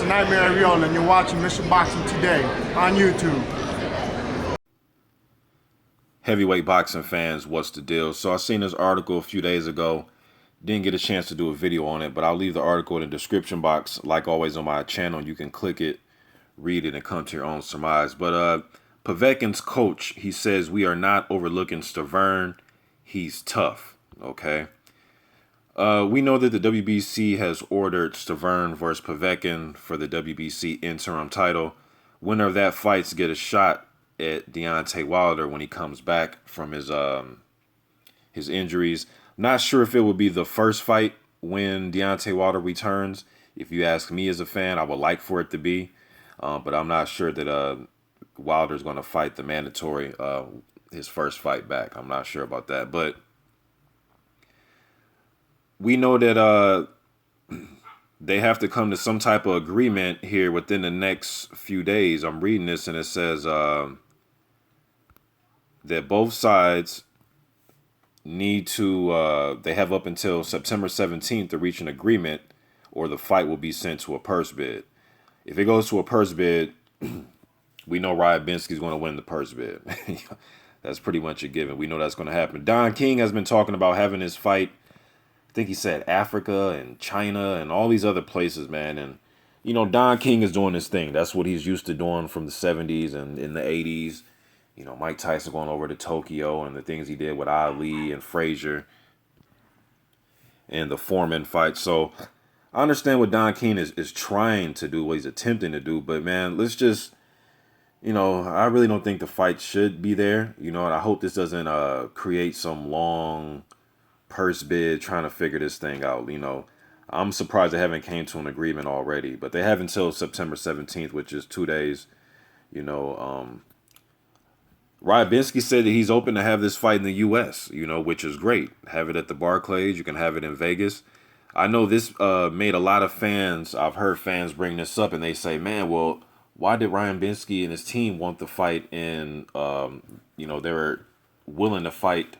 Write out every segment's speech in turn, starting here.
Nightmare Areola, and you're watching Mission Boxing Today on YouTube. Heavyweight boxing fans, what's the deal? So I seen this article a few days ago. Didn't get a chance to do a video on it, but I'll leave the article in the description box. Like always on my channel, you can click it, read it, and come to your own surmise. But Povetkin's coach, he says we are not overlooking Stiverne. He's tough, okay? We know that the WBC has ordered Stiverne versus Povetkin for the WBC interim title. Winner of that fights get a shot at Deontay Wilder when he comes back from his injuries. Not sure if it would be the first fight when Deontay Wilder returns. If you ask me as a fan, I would like for it to be. But I'm not sure that Wilder's going to fight the mandatory, his first fight back. I'm not sure about that. But we know that they have to come to some type of agreement here within the next few days. I'm reading this and it says that both sides need to, they have up until September 17th to reach an agreement or the fight will be sent to a purse bid. If it goes to a purse bid, we know Ryan Binsky's going to win the purse bid. That's pretty much a given. We know that's going to happen. Don King has been talking about having his fight, I think he said Africa and China and all these other places, man. And, you know, Don King is doing his thing. That's what he's used to doing from the 70s and in the 80s. You know, Mike Tyson going over to Tokyo and the things he did with Ali and Frazier and the Foreman fight. So I understand what Don King is trying to do, what he's attempting to do. But, man, let's just, you know, I really don't think the fight should be there. You know, and I hope this doesn't create some long purse bid trying to figure this thing out. You know, I'm surprised they haven't came to an agreement already. But they have until September 17th, which is 2 days. You know, Ryan Binsky said that he's open to have this fight in the U.S., you know, which is great. Have it at the Barclays. You can have it in Vegas. I know this made a lot of fans. I've heard fans bring this up and they say, man, well, why did Ryan Binsky and his team want the fight in, you know, they were willing to fight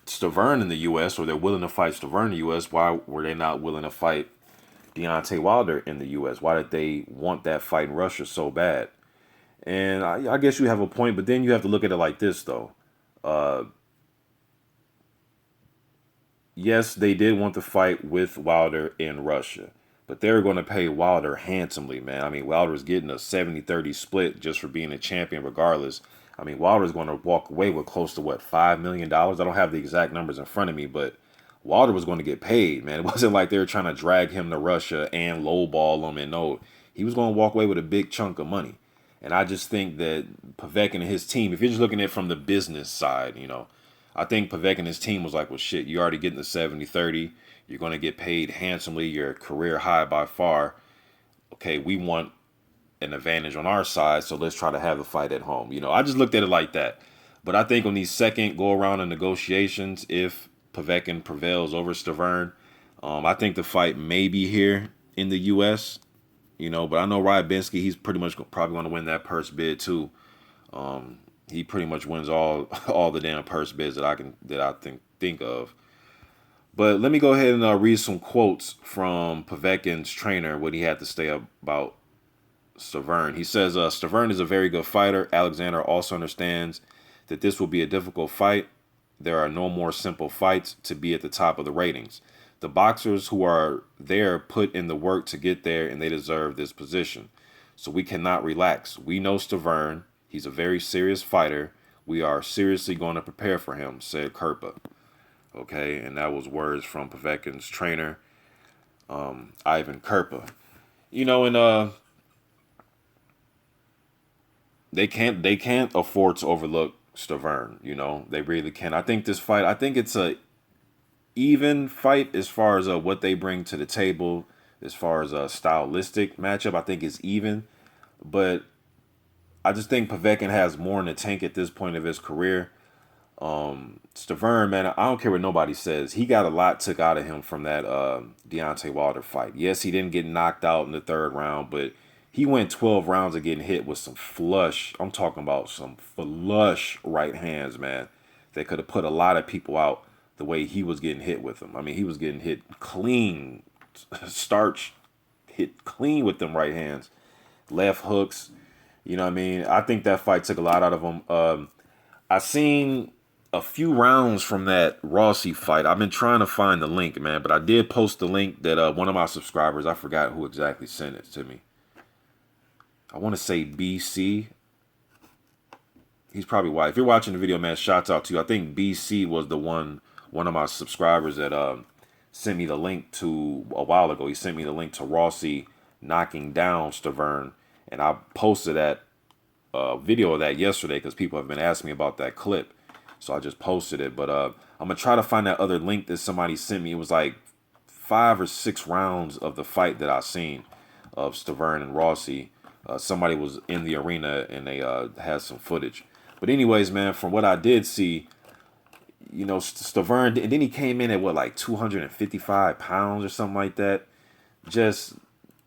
Stiverne in the U.S. or they're willing to fight Stiverne in the U.S. Why were they not willing to fight Deontay Wilder in the U.S.? Why did they want that fight in Russia so bad? And I guess you have a point, but then you have to look at it like this, though. Yes, they did want to fight with Wilder in Russia, but they were going to pay Wilder handsomely, man. I mean, Wilder's getting a 70-30 split just for being a champion regardless. I mean, Wilder's going to walk away with close to, what, $5 million? I don't have the exact numbers in front of me, but Wilder was going to get paid, man. It wasn't like they were trying to drag him to Russia and lowball him. And no, he was going to walk away with a big chunk of money. And I just think that Povetkin and his team, if you're just looking at it from the business side, you know, I think Povetkin and his team was like, well, shit, you're already getting the 70-30. You're going to get paid handsomely. Your career high by far. Okay, we want an advantage on our side, so let's try to have the fight at home. You know, I just looked at it like that. But I think on these second go-around of negotiations, if Povetkin prevails over Stiverne, I think the fight may be here in the U.S., you know, but I know Ryan Binsky, he's pretty much probably going to win that purse bid too. He pretty much wins all the damn purse bids that I think of. But let me go ahead and read some quotes from Povetkin's trainer, what he had to say about Stiverne. He says, Stiverne is a very good fighter. Alexander also understands that this will be a difficult fight. There are no more simple fights to be at the top of the ratings. The boxers who are there put in the work to get there, and they deserve this position. So we cannot relax. We know Stiverne. He's a very serious fighter. We are seriously going to prepare for him, said KIRPA. Okay, and that was words from Povetkin's trainer, Ivan KIRPA. You know, and they can't afford to overlook Stiverne. You know, they really can't. I think this fight, I think it's a even fight as far as what they bring to the table, as far as a stylistic matchup. I think it's even, but I just think Povetkin has more in the tank at this point of his career. Stiverne, man, I don't care what nobody says. He got a lot took out of him from that Deontay Wilder fight. Yes, he didn't get knocked out in the third round, but he went 12 rounds of getting hit with some flush. I'm talking about some flush right hands, man, that could have put a lot of people out the way he was getting hit with them. I mean, he was getting hit clean, starch hit clean with them right hands, left hooks. You know what I mean? I think that fight took a lot out of him. I seen a few rounds from that Rossi fight. I've been trying to find the link, man, but I did post the link that one of my subscribers, I forgot who exactly sent it to me. I want to say BC. He's probably white. If you're watching the video, man, shouts out to you. I think BC was the one of my subscribers that sent me the link to a while ago. He sent me the link to Rossi knocking down Stiverne, and I posted that video of that yesterday because people have been asking me about that clip. So I just posted it. But I'm going to try to find that other link that somebody sent me. It was like 5 or 6 rounds of the fight that I seen of Stiverne and Rossi. Somebody was in the arena and they had some footage. But anyways, man, from what I did see, you know, Stiverne, and then he came in at what, like 255 pounds or something like that. Just,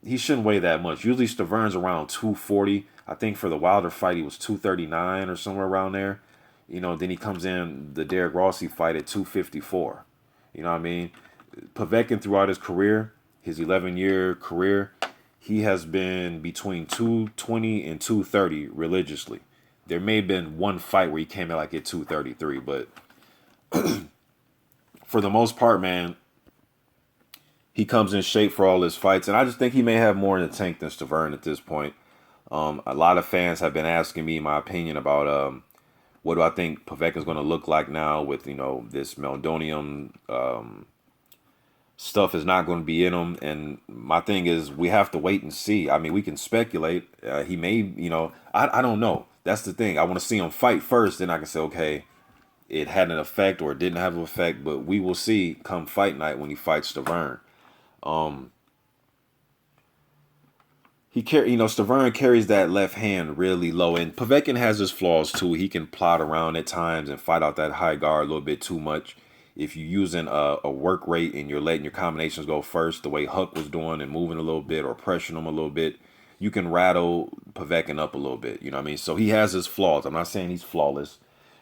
he shouldn't weigh that much. Usually Stiverne's around 240. I think for the Wilder fight, he was 239 or somewhere around there. You know, then he comes in the Derek Rossi fight at 254. You know what I mean? Povetkin throughout his career, his 11-year career, he has been between 220 and 230 religiously. There may have been one fight where he came in like at 233, but for the most part, man, he comes in shape for all his fights, and I just think he may have more in the tank than Stiverne at this point. A lot of fans have been asking me my opinion about what do I think Povetkin's going to look like now with, you know, this meldonium stuff is not going to be in him. And my thing is we have to wait and see. I mean, we can speculate. He may, you know, I don't know. That's the thing. I want to see him fight first. Then I can say, okay, it had an effect or it didn't have an effect. But we will see come fight night when he fights Stiverne. Stiverne carries that left hand really low, and Povetkin has his flaws too. He can plot around at times and fight out that high guard a little bit too much. If you're using a work rate and you're letting your combinations go first, the way Huck was doing and moving a little bit or pressuring him a little bit, you can rattle Povetkin up a little bit. You know what I mean? So he has his flaws. I'm not saying he's flawless.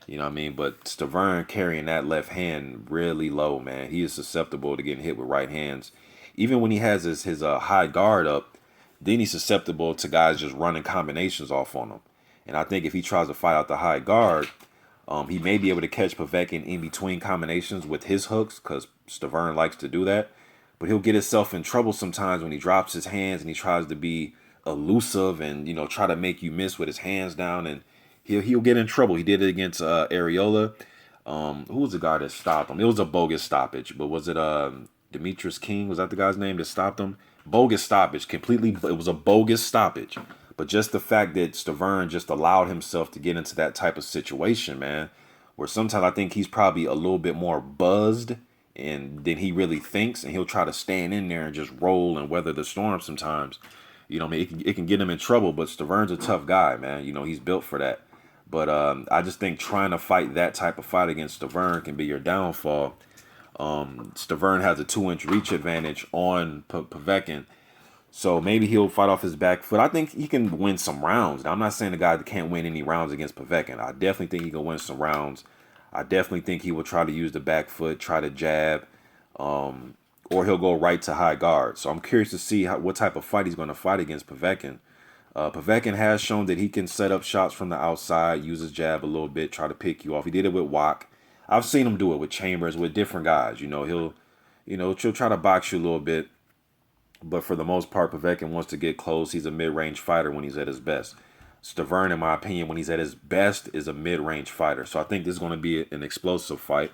You know what I mean? But Stiverne carrying that left hand really low, man. He is susceptible to getting hit with right hands. Even when he has his high guard up, then he's susceptible to guys just running combinations off on him. And I think if he tries to fight out the high guard, he may be able to catch Povetkin in between combinations with his hooks because Stiverne likes to do that. But he'll get himself in trouble sometimes when he drops his hands and he tries to be elusive and, you know, try to make you miss with his hands down, and he'll get in trouble. He did it against Areola. Who was the guy that stopped him? It was a bogus stoppage, but was it Demetrius King? Was that the guy's name that stopped him? Bogus stoppage, completely. It was a bogus stoppage. But just the fact that Stiverne just allowed himself to get into that type of situation, man, where sometimes I think he's probably a little bit more buzzed and than he really thinks, and he'll try to stand in there and just roll and weather the storm sometimes. You know what I mean? It can get him in trouble, but Stiverne's a tough guy, man. You know, he's built for that. But I just think trying to fight that type of fight against Stiverne can be your downfall. Stiverne has a 2-inch reach advantage on Povetkin. So maybe he'll fight off his back foot. I think he can win some rounds. Now, I'm not saying the guy that can't win any rounds against Povetkin. I definitely think he can win some rounds. I definitely think he will try to use the back foot, try to jab, or he'll go right to high guard. So I'm curious to see what type of fight he's going to fight against Povetkin. Povetkin has shown that he can set up shots from the outside, use his jab a little bit, try to pick you off. He did it with Wak. I've seen him do it with Chambers, with different guys. You know, he'll try to box you a little bit. But for the most part, Povetkin wants to get close. He's a mid-range fighter when he's at his best. Stiverne, in my opinion, when he's at his best, is a mid-range fighter. So I think this is going to be an explosive fight.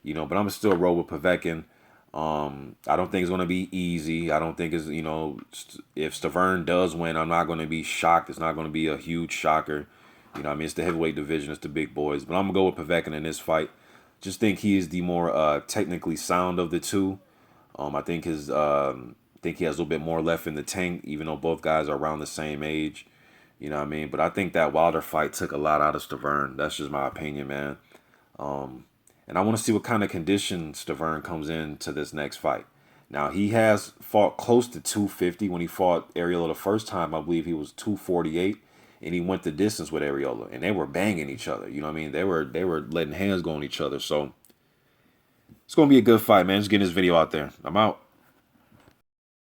You know, but I'm going to still roll with Povetkin. I don't think it's going to be easy. I don't think it's, you know, if Stiverne does win, I'm not going to be shocked. It's not going to be a huge shocker. You know, I mean, it's the heavyweight division. It's the big boys. But I'm going to go with Povetkin in this fight. Just think he is the more technically sound of the two. I think he has a little bit more left in the tank, even though both guys are around the same age. You know what I mean? But I think that Wilder fight took a lot out of Stiverne. That's just my opinion, man. And I want to see what kind of condition Stiverne comes into this next fight. Now, he has fought close to 250. When he fought Areola the first time, I believe he was 248. And he went the distance with Areola. And they were banging each other. You know what I mean? They were letting hands go on each other. So, it's going to be a good fight, man. Just getting this video out there. I'm out.